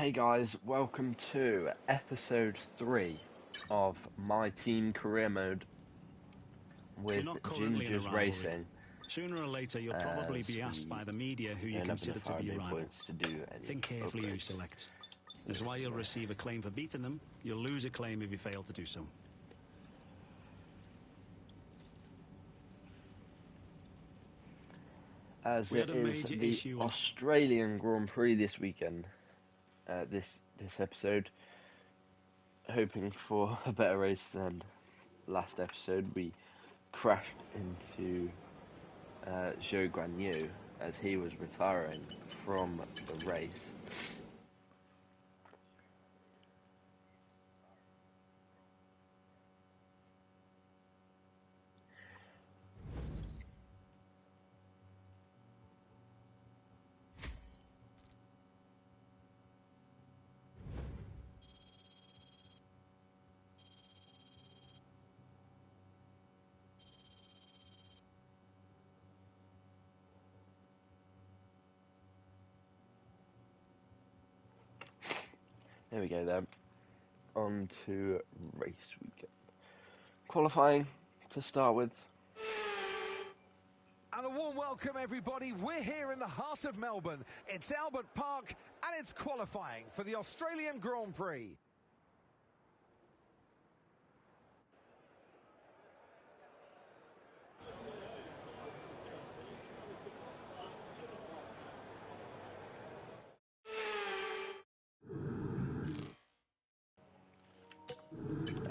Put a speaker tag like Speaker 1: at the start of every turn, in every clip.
Speaker 1: Hey guys, welcome to episode 3 of my team career mode
Speaker 2: You're
Speaker 1: with
Speaker 2: not currently in a
Speaker 1: Gingers
Speaker 2: rivalry.
Speaker 1: Racing.
Speaker 2: Sooner or later, you'll probably be asked by the media who you
Speaker 1: Don't have
Speaker 2: consider
Speaker 1: enough
Speaker 2: to be your
Speaker 1: RMA
Speaker 2: rival.
Speaker 1: points to do any
Speaker 2: Think carefully who you
Speaker 1: upgrades.
Speaker 2: select. This is why you'll receive a claim for beating them. You'll lose a claim if you fail to do so.
Speaker 1: As
Speaker 2: We had
Speaker 1: it
Speaker 2: a
Speaker 1: is
Speaker 2: major
Speaker 1: the
Speaker 2: issue.
Speaker 1: Australian Grand Prix this weekend, this episode, hoping for a better race than last episode, we crashed into Zhou Guanyu as he was retiring from the race. There we go then. On to race weekend. Qualifying to start with.
Speaker 3: And a warm welcome, everybody. We're here in the heart of Melbourne. It's Albert Park, and it's qualifying for the Australian Grand Prix.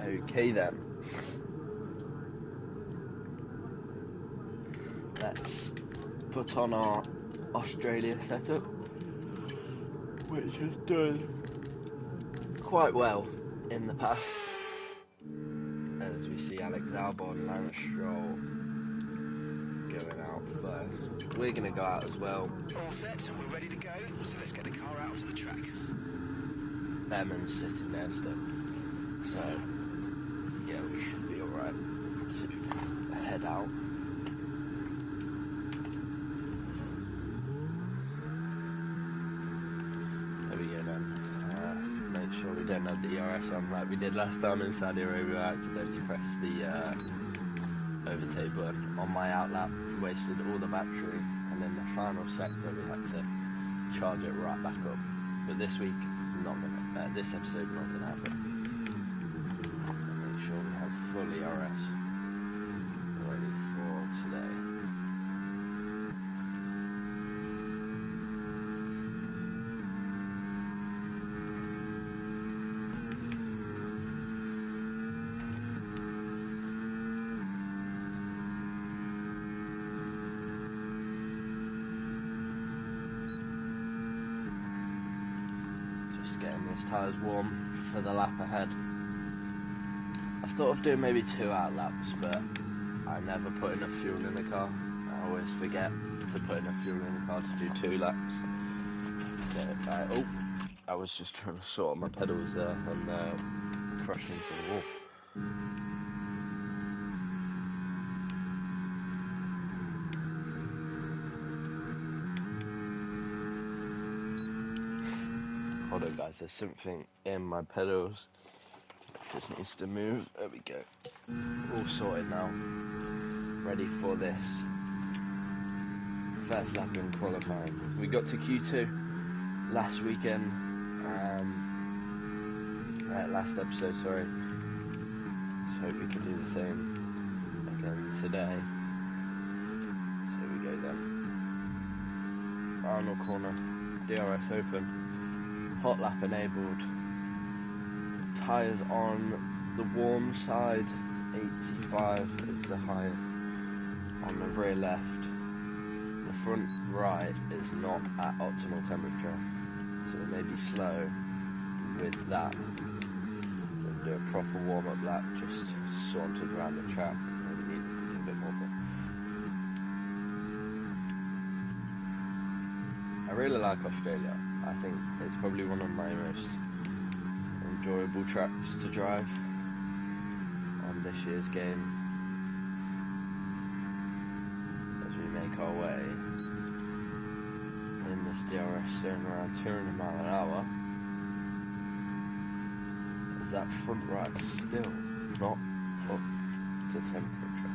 Speaker 1: Okay then. Let's put on our Australia setup, which has done quite well in the past. As we see Alex Albon, Lance Stroll going out first. We're going to go out as well.
Speaker 4: All set, we're ready to go, so let's get the car out onto the track.
Speaker 1: Behrman's sitting there still. So, yeah, we should be alright to head out. There we go then. Make sure we don't have the ERS on like we did last time in Saudi Arabia. I accidentally pressed the overtake button on my outlap, wasted all the battery, and then the final sector we had to charge it right back up. But this week, this episode not gonna happen. Make sure we have full ERS ready for today. Getting these tyres warm for the lap ahead. I thought of doing maybe 2 out laps, but I never put enough fuel in the car. I always forget to put enough fuel in the car to do 2 laps. So I was just trying to sort my pedals there and crashed into the wall. Hold on guys, there's something in my pedals. Just needs to move. There we go. All sorted now. Ready for this Verstappen qualifying. We got to Q2 last weekend. Last episode, sorry. So hope we can do the same again today. So here we go then. Final corner. DRS open. Hot lap enabled. Tyres on the warm side, 85 is the highest. On the rear left, the front right is not at optimal temperature, so it may be slow with that. Then do a proper warm-up lap, just sauntered around the track. Maybe need a little bit more. I really like Australia. I think it's probably one of my most enjoyable tracks to drive on this year's game. As we make our way in this DRS zone around 200 miles an hour. that front right still not up to temperature,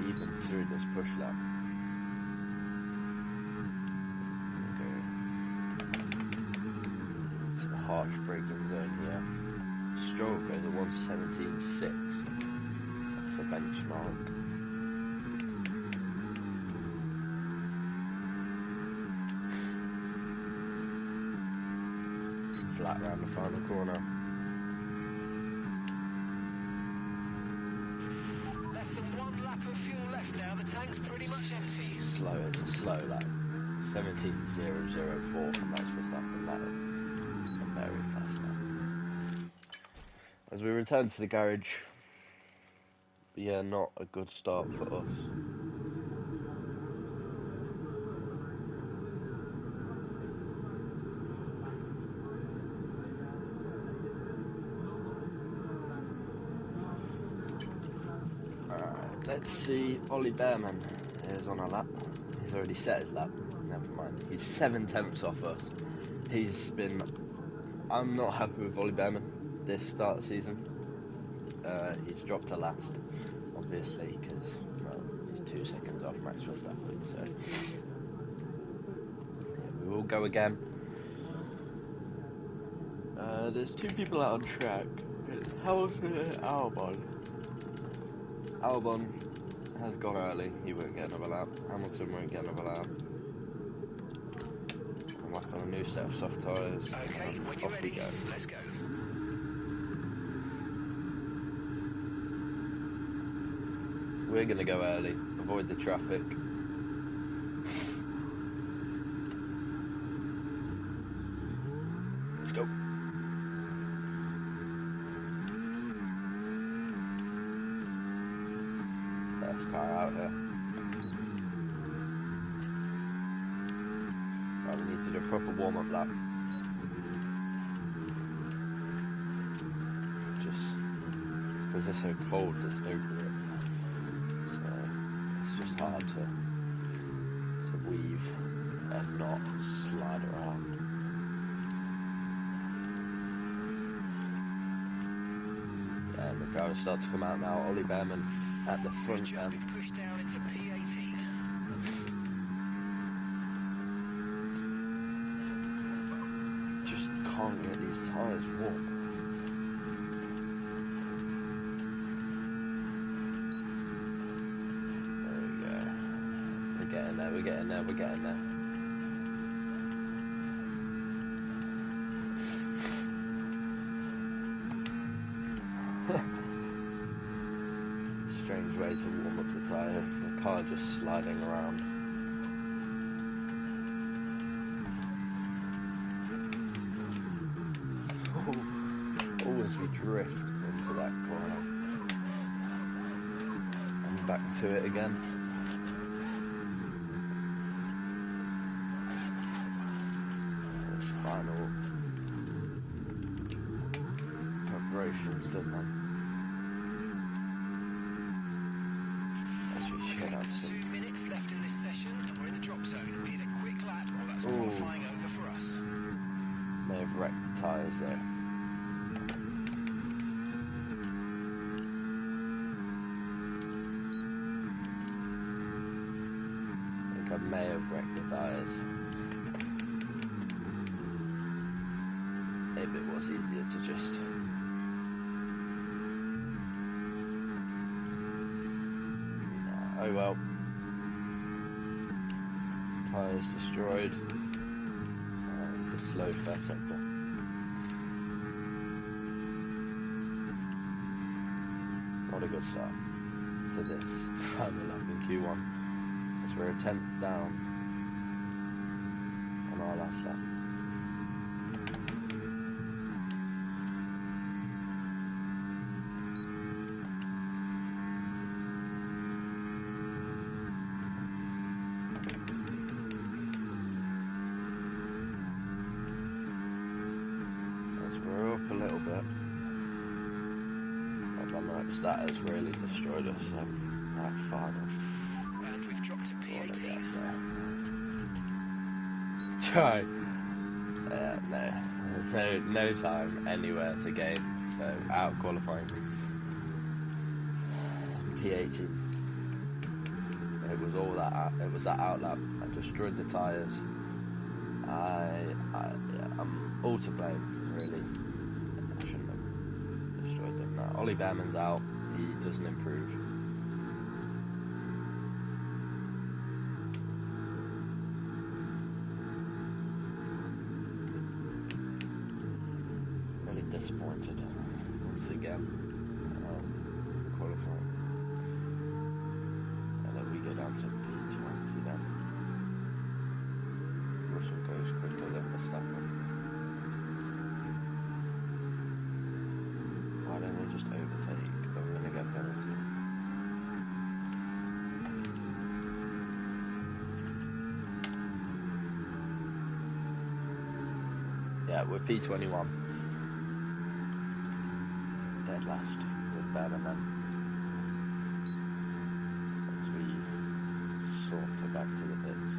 Speaker 1: even through this push lap. Harsh braking zone here. Stroll goes at 1:17.6. That's a benchmark. Flat around the final corner.
Speaker 4: Less than 1 lap of fuel left now. The tank's pretty much empty.
Speaker 1: Slow, it's a slow lap. 17.004 from Max Verstappen. That is a very fast lap. As we return to the garage, but yeah, not a good start for us. Alright, let's see. Ollie Bearman is on a lap. He's already set his lap. Never mind. He's 7/10 off us. I'm not happy with Ollie Bearman this start of the season. He's dropped to last, obviously, because he's 2 seconds off Max Verstappen. So yeah, we will go again. There's 2 people out on track. It's Hamilton and Albon. Albon has gone early. He won't get another lap. Hamilton won't get another lap. I'm back on a new set of soft tyres.
Speaker 4: Okay, when you're ready, let's go.
Speaker 1: We're going to go early, avoid the traffic. Let's go. Best car out here. Right, we need to do a proper warm-up lap. Just because they're so cold, there's no grip. It's hard to weave and not slide around. Yeah, and the drivers start to come out now. Ollie Bearman at the front
Speaker 4: Just
Speaker 1: end.
Speaker 4: been pushed down into P18.
Speaker 1: Just can't get these tyres warm. We're getting there. Strange way to warm up the tyres. The car just sliding around. Oh, as we drift into that corner. And back to it again. Final preparations done then. As we should have some.
Speaker 4: 2 minutes left in this session, and we're in the drop zone. We need a quick lap, or that's qualifying over for us.
Speaker 1: May have wrecked the tyres there. I think I may have wrecked the tyres. Maybe it was easier to just oh well. Tyres destroyed. The slow first sector. Not a good start to this final lap in Q1. As we're a 10th down on our last lap. A little bit. I've noticed that has really destroyed us. That final.
Speaker 4: And we've dropped to P18.
Speaker 1: Try. No, no time anywhere to gain. So out of qualifying. P18. It was all that. It was that outlap. I destroyed the tyres. I'm all to blame, really. I shouldn't have destroyed them. Now, Ollie Behrman's out. He doesn't improve. Really disappointed once again. Qualifying. And then we go down to P20 then. Russell goes quicker than Verstappen. Why don't they just overtake? They're going to get penalty. Yeah, we're P21. Dead last with Behrman then. As we saunter back to the pits.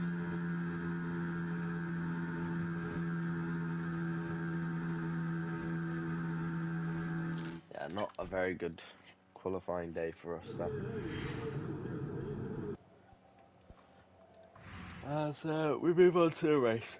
Speaker 1: Yeah, not a very good qualifying day for us then. So we move on to the race.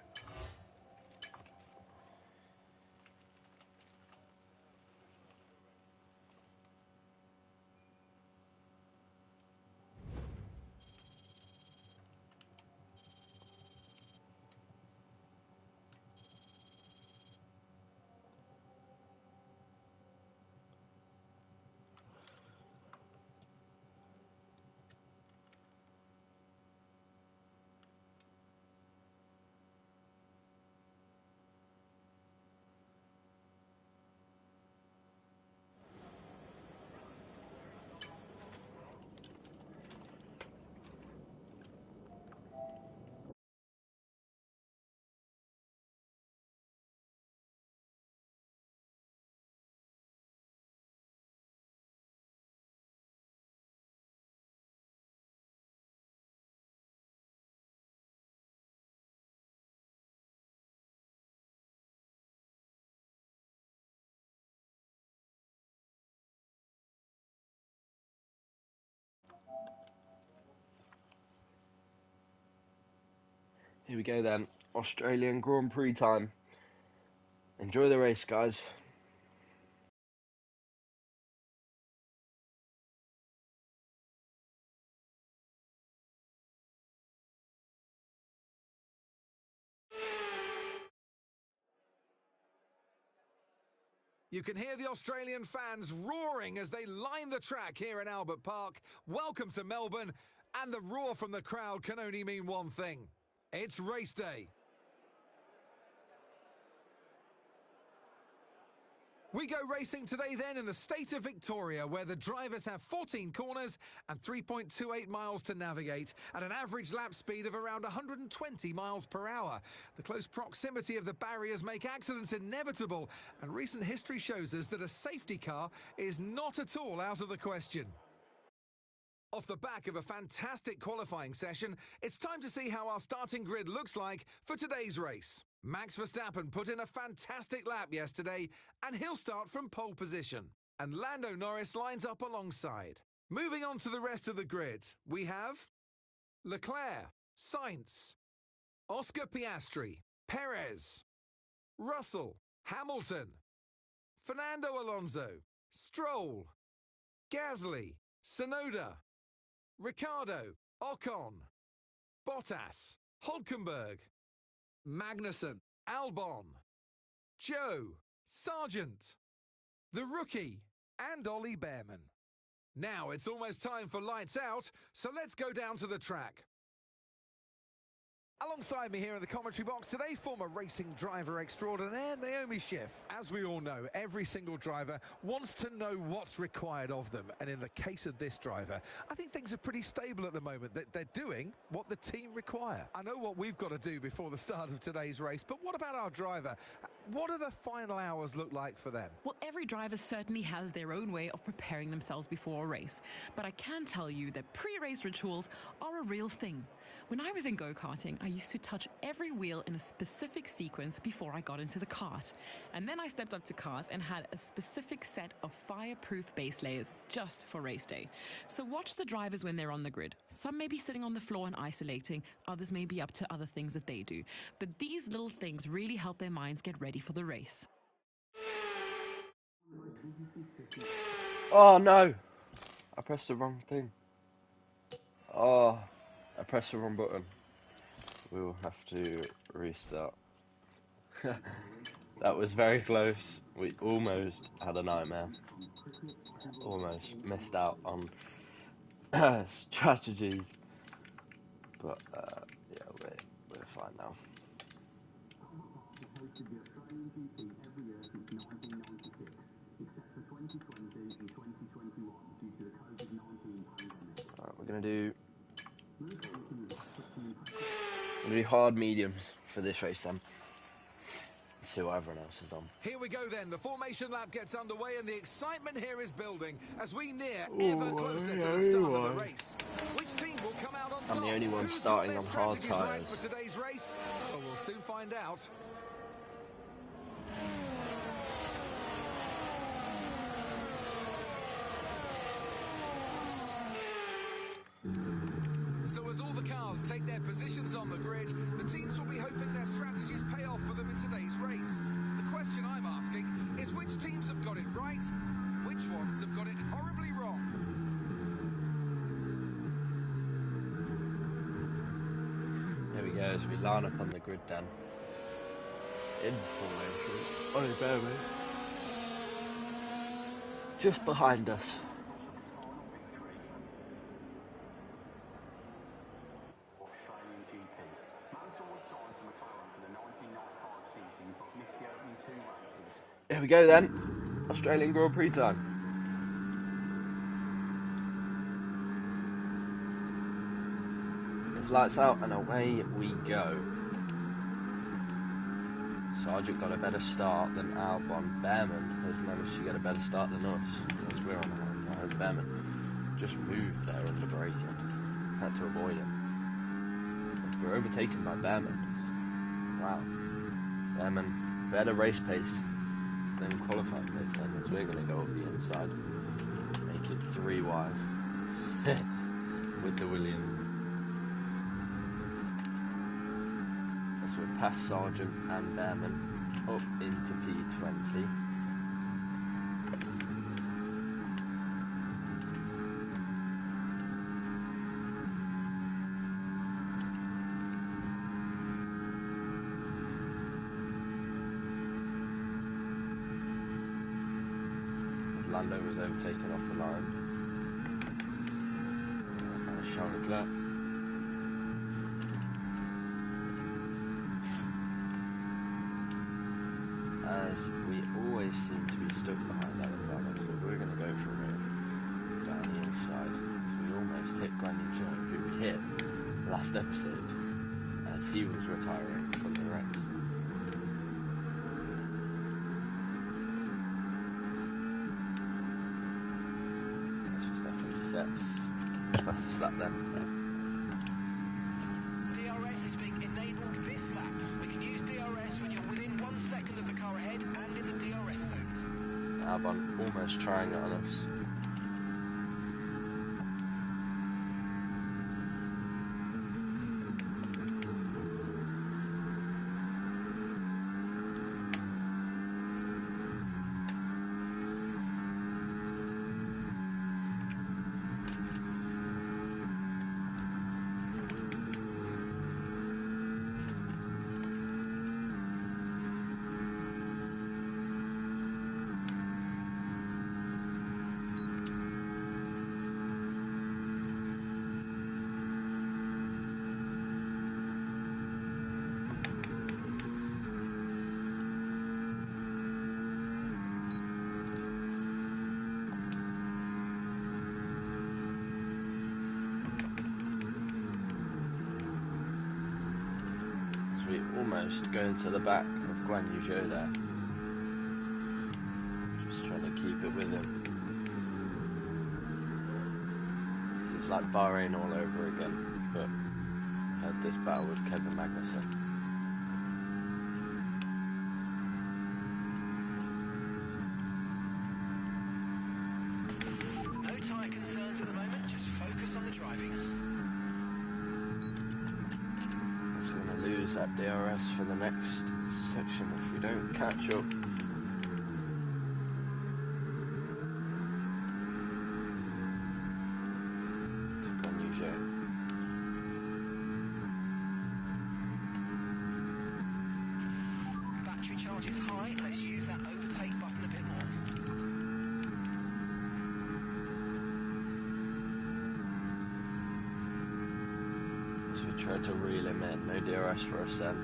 Speaker 1: Here we go then, Australian Grand Prix time. Enjoy the race, guys.
Speaker 3: You can hear the Australian fans roaring as they line the track here in Albert Park. Welcome to Melbourne, and the roar from the crowd can only mean one thing. It's race day. We go racing today then in the state of Victoria, where the drivers have 14 corners and 3.28 miles to navigate at an average lap speed of around 120 miles per hour. The close proximity of the barriers make accidents inevitable, and recent history shows us that a safety car is not at all out of the question. Off the back of a fantastic qualifying session, it's time to see how our starting grid looks like for today's race. Max Verstappen put in a fantastic lap yesterday, and he'll start from pole position. And Lando Norris lines up alongside. Moving on to the rest of the grid, we have Leclerc, Sainz, Oscar Piastri, Perez, Russell, Hamilton, Fernando Alonso, Stroll, Gasly, Tsunoda, Ricciardo, Ocon, Bottas, Hülkenberg, Magnussen, Albon, Joe, Sargent, the rookie, and Ollie Behrman. Now it's almost time for lights out, so let's go down to the track. Alongside me here in the commentary box today, former racing driver extraordinaire Naomi Schiff. As we all know, every single driver wants to know what's required of them. And in the case of this driver, I think things are pretty stable at the moment. They're doing what the team require. I know what we've got to do before the start of today's race, but what about our driver? what do the final hours look like for them?
Speaker 5: Well, every driver certainly has their own way of preparing themselves before a race. But I can tell you that pre-race rituals are a real thing. When I was in go-karting, I used to touch every wheel in a specific sequence before I got into the kart. And then I stepped up to cars and had a specific set of fireproof base layers just for race day. So watch the drivers when they're on the grid. Some may be sitting on the floor and isolating, others may be up to other things that they do. But these little things really help their minds get ready for the race.
Speaker 1: Oh no! I pressed the wrong thing. Oh, I pressed the wrong button. We will have to restart. That was very close. We almost had a nightmare. Almost missed out on strategies. But yeah, we're fine now. Alright, we're gonna do hard mediums for this race then. See what everyone else is on.
Speaker 3: Here we go then. The formation lap gets underway and the excitement here is building as we near ever closer to the start of the race. Which team will come out on top?
Speaker 1: I'm the only one
Speaker 3: Who's
Speaker 1: starting
Speaker 3: got
Speaker 1: on
Speaker 3: their
Speaker 1: hard
Speaker 3: strategies right
Speaker 1: tyres.
Speaker 3: for today's race? Well, we'll soon find out. So as all the cars take their positions on the grid, the teams will be hoping their strategies pay off for them in today's race. The question I'm asking is which teams have got it right, which ones have got it horribly wrong?
Speaker 1: There we go, as we line up on the grid then. In formation. Oh, bear with me. Just behind us. Here we go then, Australian Grand Prix time. It's lights out and away we go. Sargent got a better start than Albon. Behrman has managed to get a better start than us, as we're on the hard tyres. Behrman just moved there under braking, had to avoid him. We're overtaken by Behrman. Wow. Behrman, better race pace than qualifying pace then, as we're going to go up the inside, make it 3 wide with the Williams. As we're past Sargent and Behrman up into P20. Lando was overtaken off the line. Charles Leclerc. As we always seem to be stuck behind that Lando, so we're going to go for a move down the inside. We almost hit Guanyu Zhou, who we hit last episode, as he was retiring from the race. Fastest lap then.
Speaker 4: DRS is being enabled this lap. We can use DRS when you're within 1 second of the car ahead and in the DRS zone.
Speaker 1: Albon almost trying it on us. Almost going to the back of Guan Yu Zhou there. Just trying to keep it with him. It's like Bahrain all over again, but I had this battle with Kevin Magnussen.
Speaker 4: No tyre concerns at the moment, just focus on the driving.
Speaker 1: It's going to lose that DRS for the next section if we don't catch up. To Guan Yu Zhou.
Speaker 4: Battery charge is high, let's use that overtake button a bit more.
Speaker 1: So we try to reel him in, no DRS for us then.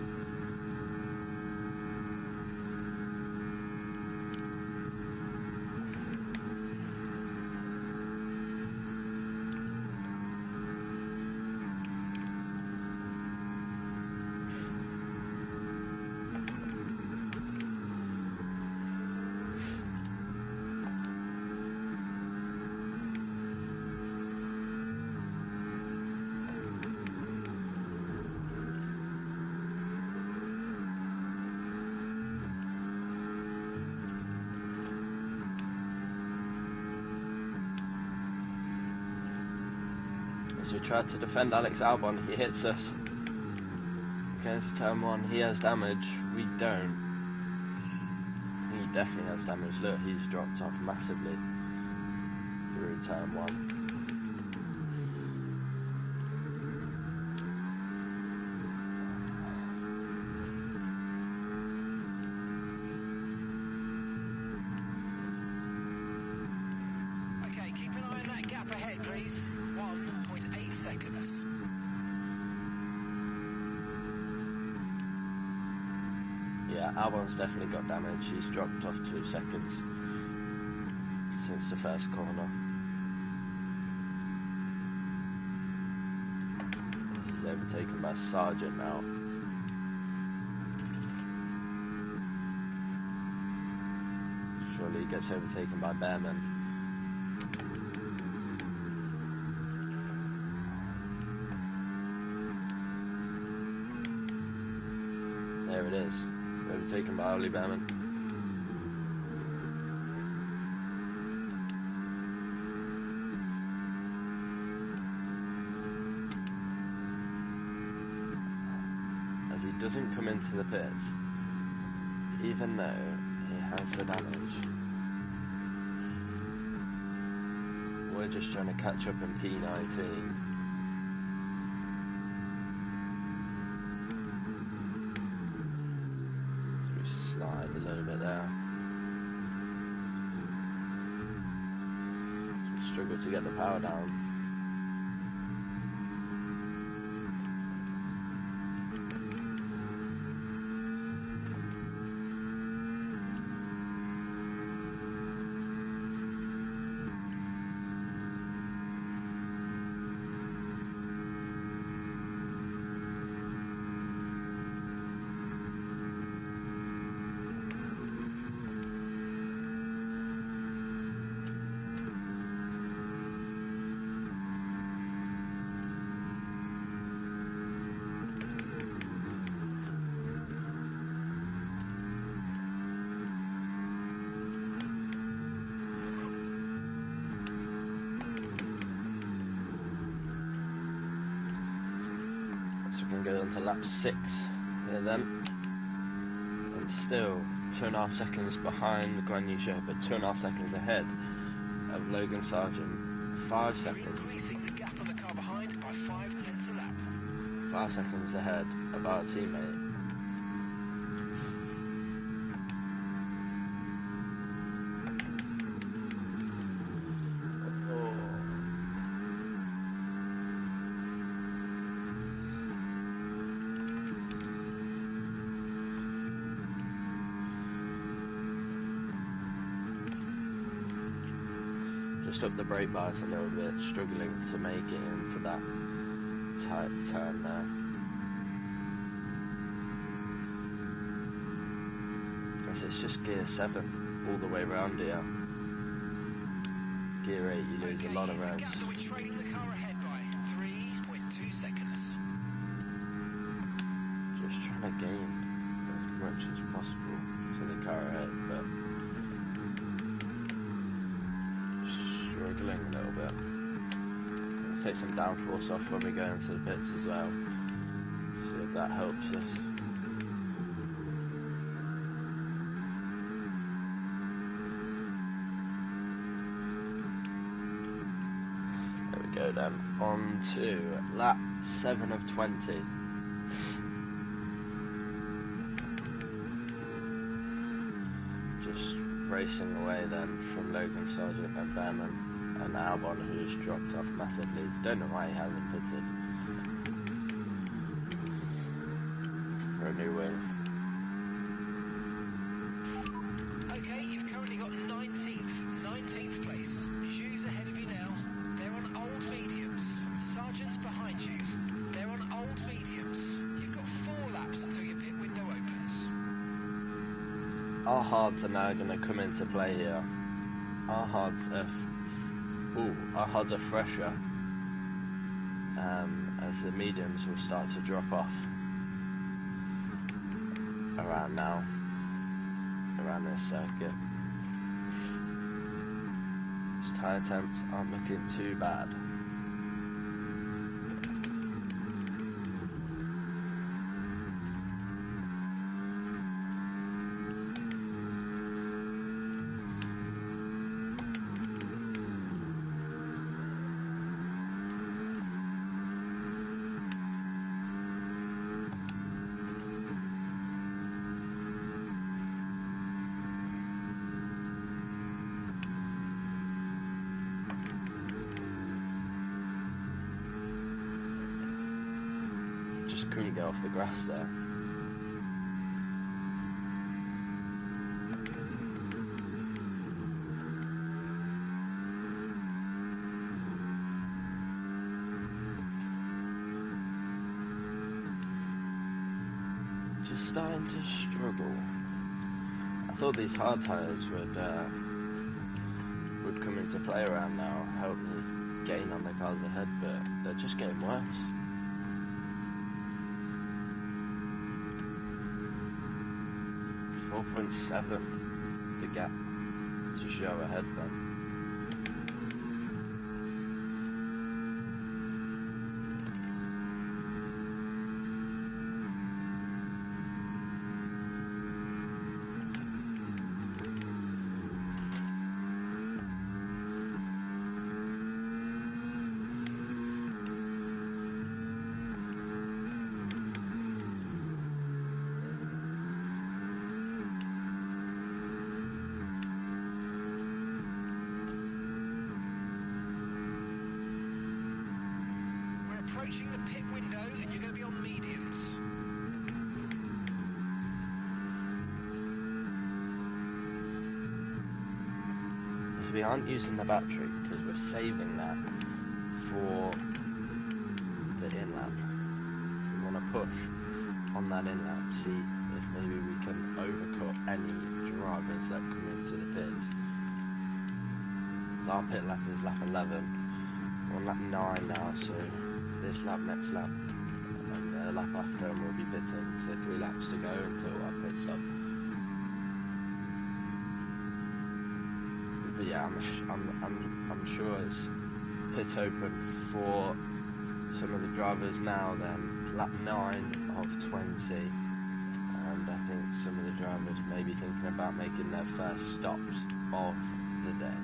Speaker 1: As we try to defend Alex Albon, he hits us. Going to turn 1, he has damage, we don't. He definitely has damage, look, he's dropped off massively through turn 1.
Speaker 4: Okay, keep an eye on that gap ahead, please. 1.8 seconds.
Speaker 1: Yeah, Albon's definitely got damage. He's dropped off 2 seconds since the first corner. He's overtaken by Sargent now. Surely he gets overtaken by Behrman. There it is. Overtaken by Oli Behrman. As he doesn't come into the pits, even though he has the damage. We're just trying to catch up in P19. Slide a little bit there. Struggle to get the power down. We can go on to lap 6 here then, and still 2.5 seconds behind Guan Yu Zhou, but 2.5 seconds ahead of Logan Sargent. 5 seconds.
Speaker 4: Increasing the gap on the car behind by 0.5 a lap.
Speaker 1: 5 seconds ahead of our teammate. Just up the brake bars a little bit, struggling to make it into that tight turn there. honest, it's just gear 7 all the way around here. Gear 8, you lose a lot of rounds.
Speaker 4: We're trailing the car ahead by 3.2 seconds.
Speaker 1: Just trying to gain as much as possible to the car ahead, but struggling a little bit. Take some downforce off when we go into the pits as well. See if that helps us. There we go then. On to lap 7 of 20. Just racing away then from Logan Sargent and Behrman. And Albon, who's dropped off massively. Don't know why he hasn't pitted for a new win.
Speaker 4: Okay, you've currently got 19th place. Zhu's ahead of you now. They're on old mediums. Sargent's behind you. They're on old mediums. You've got 4 laps until your pit window opens.
Speaker 1: Our hards are now going to come into play here. Our hards are fresher as the mediums will start to drop off around now, around this circuit. These tyre temps aren't looking too bad. Just couldn't get off the grass there. Just starting to struggle. I thought these hard tyres would come into play around now, help me gain on the cars ahead, but they're just getting worse. .7 to gap to show ahead then.
Speaker 4: Approaching the pit window and you're going to be on mediums.
Speaker 1: So we aren't using the battery because we're saving that for the in-lap. We want to push on that in-lap, see if maybe we can overcut any drivers that come into the pits. So our pit lap is lap 11. We're on lap 9 now, so this lap, next lap, and the lap after, and we'll be pitting. So 3 laps to go until our pit stop. But yeah, I'm sure it's pit open for some of the drivers now. Then lap 9 of 20, and I think some of the drivers may be thinking about making their first stops of the day.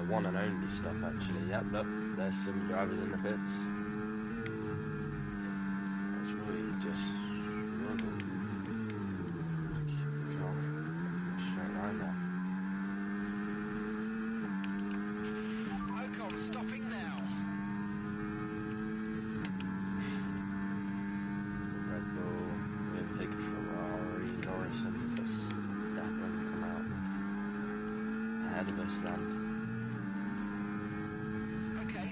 Speaker 1: One and only stop actually. Yep, look, there's some drivers in the pits. That's really just struggle. God, straight line now.
Speaker 4: Ocon stopping now.
Speaker 1: Red Bull, with big Ferrari, Norris and Verstappen come out ahead of us then.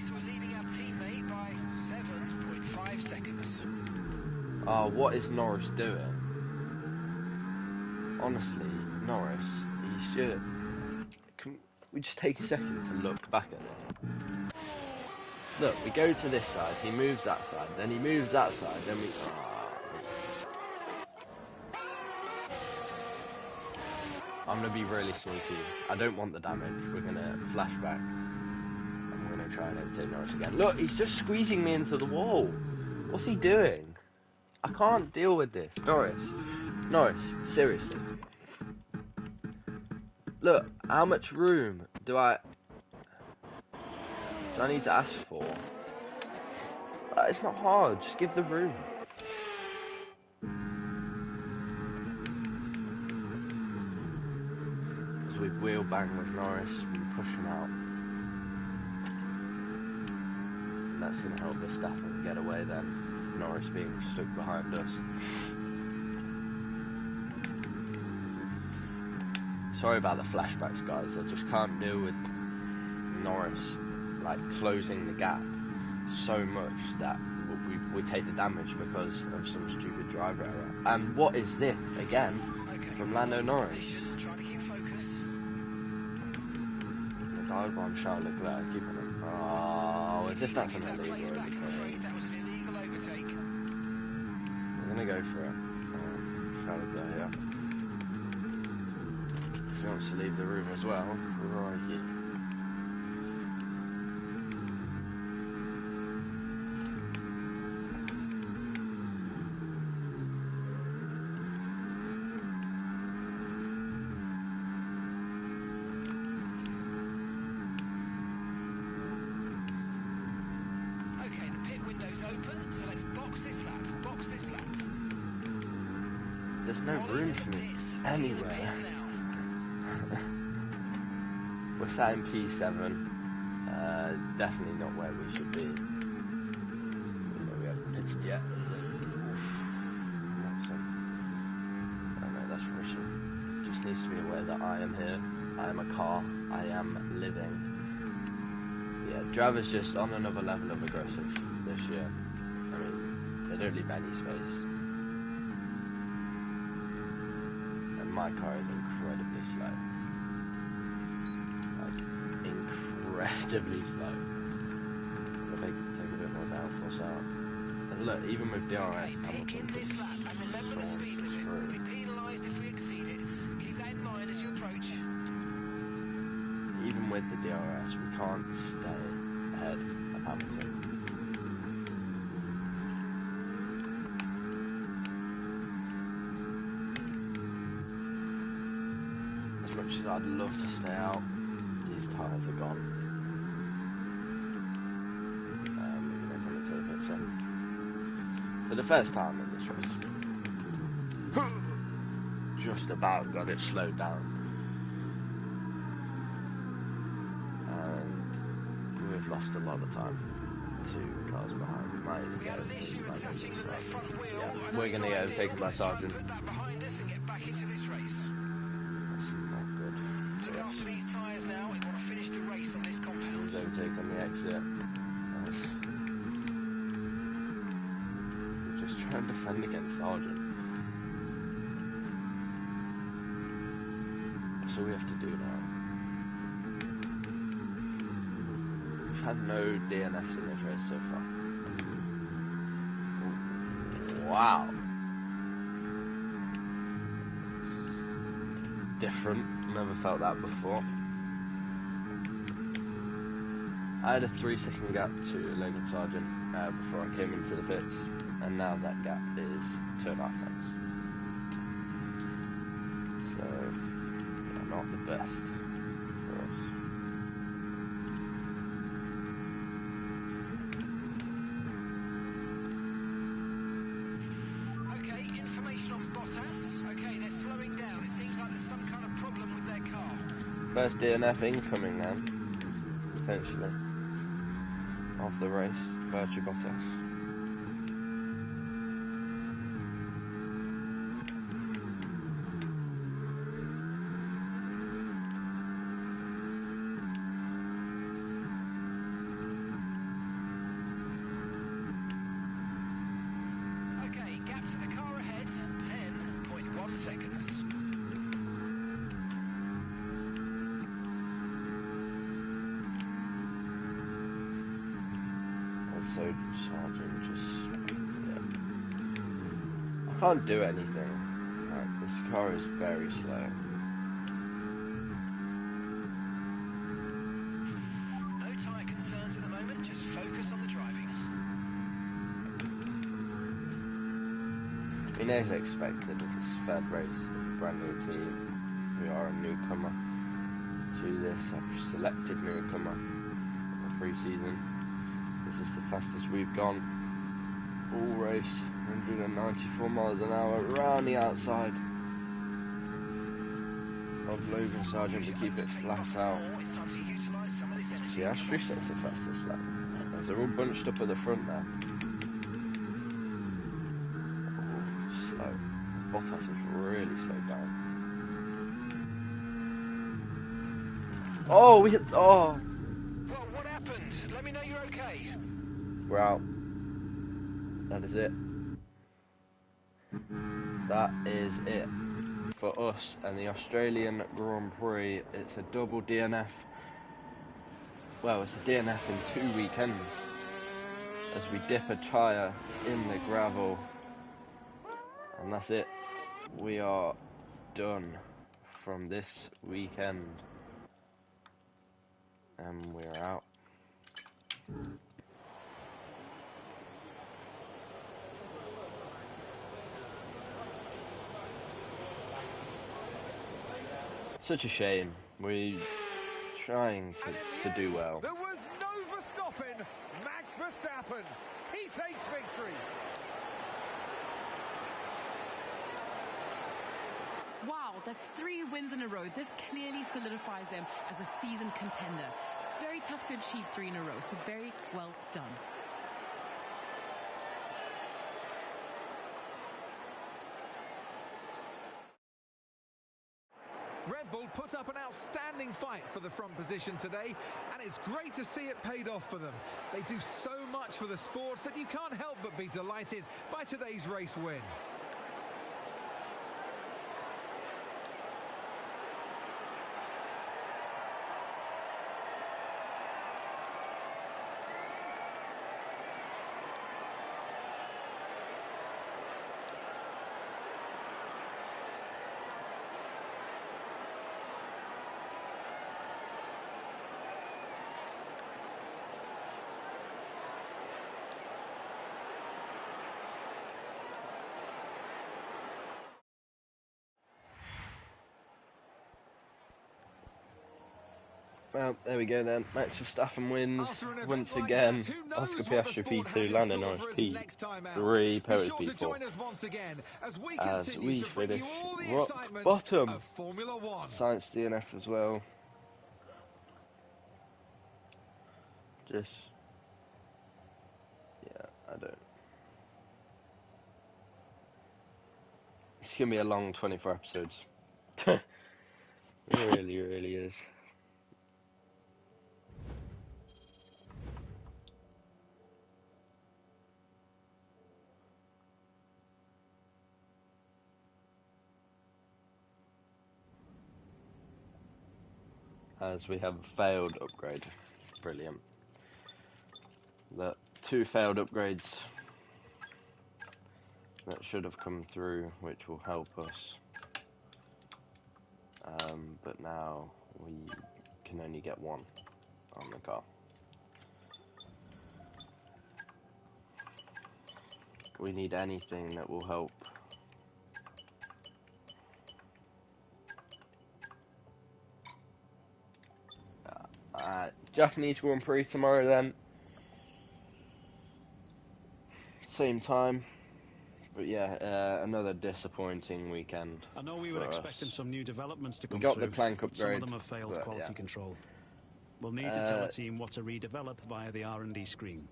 Speaker 4: So we're leading our teammate by 7.5 seconds.
Speaker 1: Oh, what is Norris doing? Honestly, Norris, he should. Can we just take a second to look back at this? Look, we go to this side, he moves that side, then he moves that side, then we... I'm going to be really sneaky. I don't want the damage. We're going to flash back. I'm going to try and overtake Norris again. Look, he's just squeezing me into the wall. What's he doing? I can't deal with this. Norris, seriously. Look, how much room do I need to ask for? It's not hard, just give the room. As we wheel bang with Norris, we push him out. And that's going to help Verstappen get away then. Norris being stuck behind us. Sorry about the flashbacks, guys. I just can't deal with Norris like closing the gap so much that we take the damage because of some stupid driver error. And what is this again from Lando Norris?
Speaker 4: Trying to keep focus.
Speaker 1: The dive bomb Charles Leclerc, keep on him. Oh, as if that's an illegal overtake.
Speaker 4: That was an illegal overtake.
Speaker 1: We're gonna go for it. Charles Leclerc here. If he wants to leave the room as well, crikey.
Speaker 4: Okay, the pit window's open, so let's box this lap. Box this lap.
Speaker 1: There's no room for me anywhere. We're sat in P7. Definitely not where we should be. We haven't pitted yet. Oh no, that's Russian. Just needs to be aware that I am here. I am a car. I am living. Yeah, drivers just on another level of aggressive this year. I mean, they don't leave any space. And my car is incredibly slow. Like, incredibly slow. I'll take a bit more downforce out. And look, even with DRS,
Speaker 4: Okay, pick in this lap, and remember the speed limit. We'll be penalised if we exceed it. Keep that in mind as you approach.
Speaker 1: Even with the DRS, we can't stay ahead of Hamilton. As much as I'd love to stay out, these tyres are gone. We're going to come into the pit soon. For the first time in this race. Just about got it slowed down. We've lost a lot of time. 2 cars behind. We might even
Speaker 4: We
Speaker 1: get
Speaker 4: had an issue
Speaker 1: overtaken by
Speaker 4: attaching the left front wheel.
Speaker 1: Yeah,
Speaker 4: and
Speaker 1: we're
Speaker 4: it's
Speaker 1: going to
Speaker 4: not
Speaker 1: get
Speaker 4: ideal,
Speaker 1: overtaken by
Speaker 4: but it's time to
Speaker 1: Sargent.
Speaker 4: Put that behind us and get back into this race.
Speaker 1: That's not good.
Speaker 4: Look after these tyres now. We want to finish the race on this compound.
Speaker 1: He's overtaken on the exit. We're just trying to defend against Sargent. That's all we have to do now. We've had no DNFs in this race so far. Wow. Different. Never felt that before. I had a 3-second gap to Logan Sargent before I came into the pits, and now that gap is 2.5 times. So, yeah, not the best for us.
Speaker 4: Okay, information on Bottas. Okay, they're slowing down. It seems like there's some kind of problem with their car.
Speaker 1: First DNF incoming then, potentially, of the race, Valtteri Bottas.
Speaker 4: Okay, gap
Speaker 1: so Sergeant, just, yeah. I can't do anything. Like, this car is very slow.
Speaker 4: No tyre concerns at the moment, just focus on the driving.
Speaker 1: I mean, as expected, it's a third race, brand new team. We are a newcomer to this. I've selected newcomer for pre-season. This is the fastest we've gone all race, 194 miles an hour around the outside of Logan Sargent. We keep it flat out. Yeah, Astrid sets the fastest lap. As they're all bunched up at the front there. Slow. Bottas is really slowed down. Oh, we hit. Oh,
Speaker 4: Well, what happened? Let me know you're okay.
Speaker 1: we're out. That is it. That is it for us and the Australian Grand Prix. It's a double DNF. Well, it's a DNF in 2 weekends as we dip a tyre in the gravel. And that's it. We are done from this weekend. And we're out. Such a shame. We're trying to do well.
Speaker 3: There was no Verstappen. Max Verstappen. He takes victory.
Speaker 5: Wow, that's 3 wins in a row. This clearly solidifies them as a season contender. It's very tough to achieve 3 in a row, so very well done.
Speaker 3: Red Bull put up an outstanding fight for the front position today, and it's great to see it paid off for them. They do so much for the sport that you can't help but be delighted by today's race win.
Speaker 1: Well, there we go then. Max Verstappen wins
Speaker 3: After an event
Speaker 1: once
Speaker 3: like
Speaker 1: again.
Speaker 3: that, who knows
Speaker 1: Oscar
Speaker 3: what the
Speaker 1: Piastri
Speaker 3: sport has
Speaker 1: P2,
Speaker 3: in
Speaker 1: Lando
Speaker 3: store
Speaker 1: Norris
Speaker 3: for us next time out.
Speaker 1: P3,
Speaker 3: Be
Speaker 1: Perez
Speaker 3: sure to
Speaker 1: P4.
Speaker 3: join us once again as we
Speaker 1: As
Speaker 3: continue
Speaker 1: we
Speaker 3: to bring you
Speaker 1: finish
Speaker 3: all the
Speaker 1: rock
Speaker 3: excitement
Speaker 1: bottom.
Speaker 3: of Formula One.
Speaker 1: Science DNF as well. Just, yeah, I don't. It's gonna be a long 24 episodes. It really, really is. As we have a failed upgrade. Brilliant. The 2 failed upgrades that should have come through, which will help us. But now we can only get 1 on the car. We need anything that will help. Japanese Grand Prix tomorrow then. Same time. But yeah, another disappointing weekend.
Speaker 2: I know we were expecting some new developments to come
Speaker 1: got
Speaker 2: through,
Speaker 1: the plank
Speaker 2: but some
Speaker 1: upgrade,
Speaker 2: of them have failed
Speaker 1: but,
Speaker 2: quality
Speaker 1: yeah.
Speaker 2: control. We'll need to tell the team what to redevelop via the R&D screen.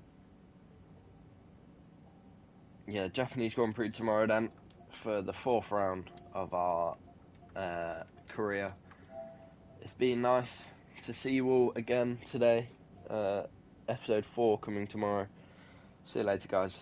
Speaker 1: Yeah, Japanese Grand Prix tomorrow then, for the 4th round of our career. It's been nice to see you all again today. Episode 4 coming tomorrow. See you later, guys.